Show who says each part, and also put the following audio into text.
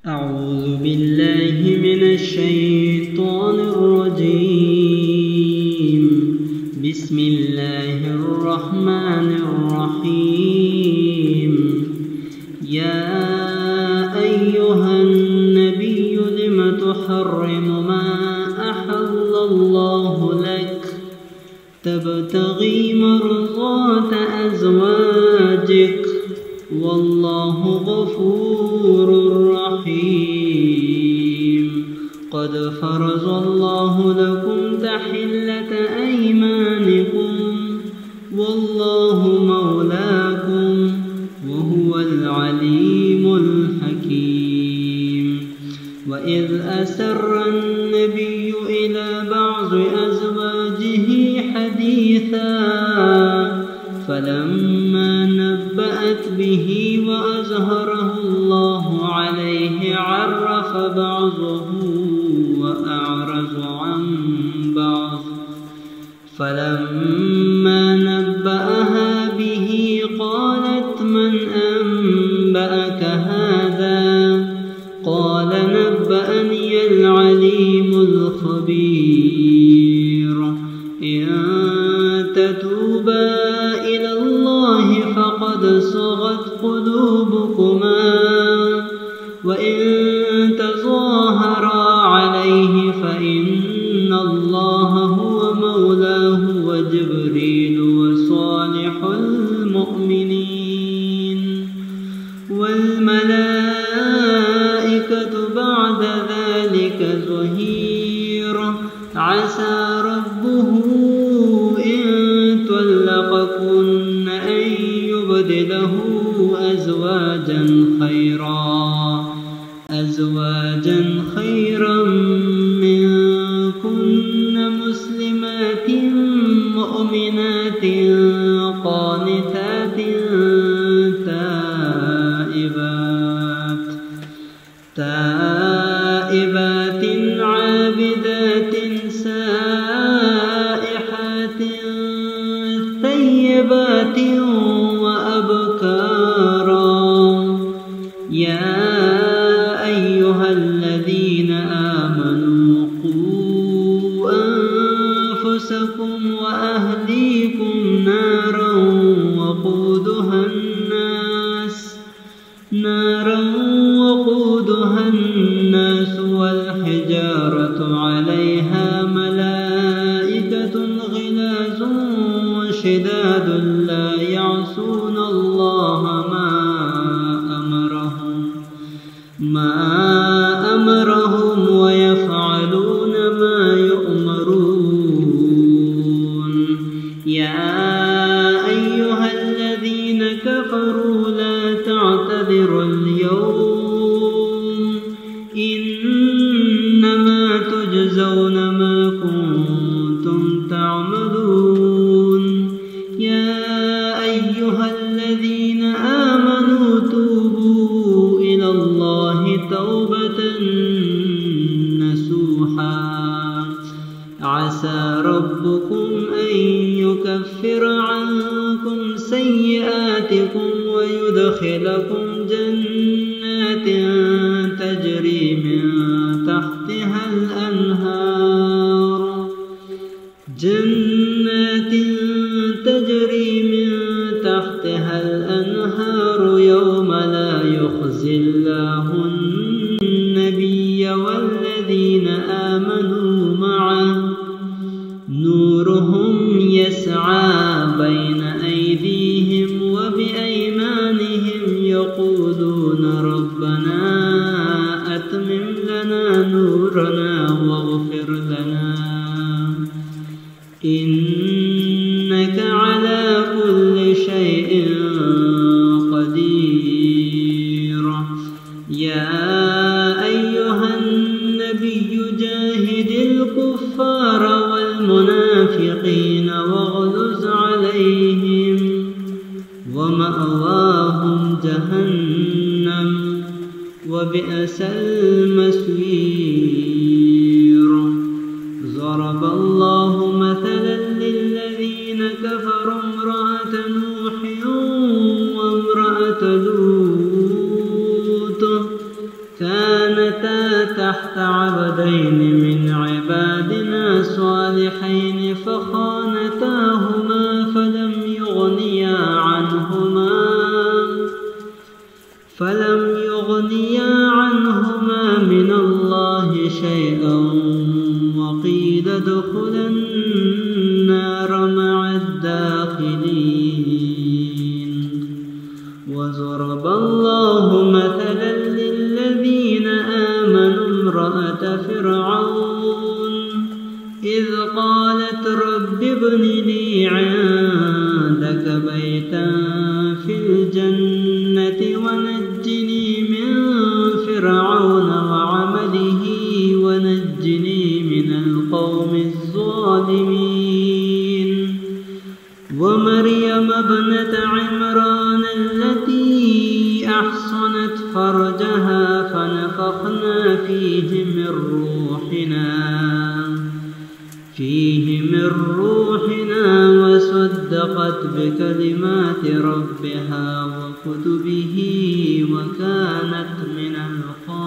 Speaker 1: أعوذ بالله من الشيطان الرجيم. بسم الله الرحمن الرحيم. يا أيها النبي لم تحرم ما أحل الله لك تبتغي مرضات أزواجك والله غفور رحيم. قد فرض الله لكم تحلة أيمانكم والله مولاكم وهو العليم الحكيم. وإذ أسر النبي إلى بعض أزواجه حديثا فلما نبأت به وأظهره الله عليه عرف بعضه وأعرض عن بعض. فلما نبأها به قالت من أنبأك هذا؟ قال نبأني العليم الخبير. إن تتوبا إلى الله فقد صغت قلوبكما وإن تظاهرا عليه فإن الله هو مولاه وجبريل وصالح المؤمنين والملائكة بعد ذلك ظهير. عسى ربه إن طلقكن أن يبدله أزواجا خيرا منكن مسلمات مؤمنات قانتات تائبات عابدات سائحات ثيبات وأبكارا. يا أيها الذين آمنوا قوا أنفسكم وأهليكم نارا وقودها الناس والحجارة عليها ملائكة غلاظ وشداد لا يعصون الله ما أمرهم ويفعلون ما يؤمرون. يا أيها الذين كفروا لا تعتذروا اليوم إنما تجزون ما كنتم تعملون. يا أيها الذين آمنوا توبوا إلى الله توبة نصوحا. عسى ربكم أن يكفر عنكم سيئاتكم ويدخلكم جنات تجري من تحتها الأنهار يوم لا يخزي الله النبي والذين آمنوا معه نورهم يسعى بين أيديهم وبأيمانهم يقولون ربنا أتمم لنا نورنا واغفر لنا إنك على كل شيء قدير. يا أيها النبي جاهد الكفار والمنافقين واغلظ عليهم ومأواهم جهنم وبئس المصير. ضرب الله مثلا للذين كفروا امرأة نوح وامرأة لوط كانتا تحت عبدين من عبادنا صالحين فخانتاهما فلم يغنيا عنهما من الله شيئا وقيل ادخلا النار مع الداخلين. وضرب الله مثلا للذين آمنوا امرأة فرعون إذ قالت رب ابن لي عندك بيتا في الجنة ونجني من فرعون وعمله ونجني من القوم الظالمين. ومريم ابنة عمران التي أحصنت فرجها فنفخنا فيه من روحنا وصدقت بكلمات ربها وكتبه وكانت من القانتين.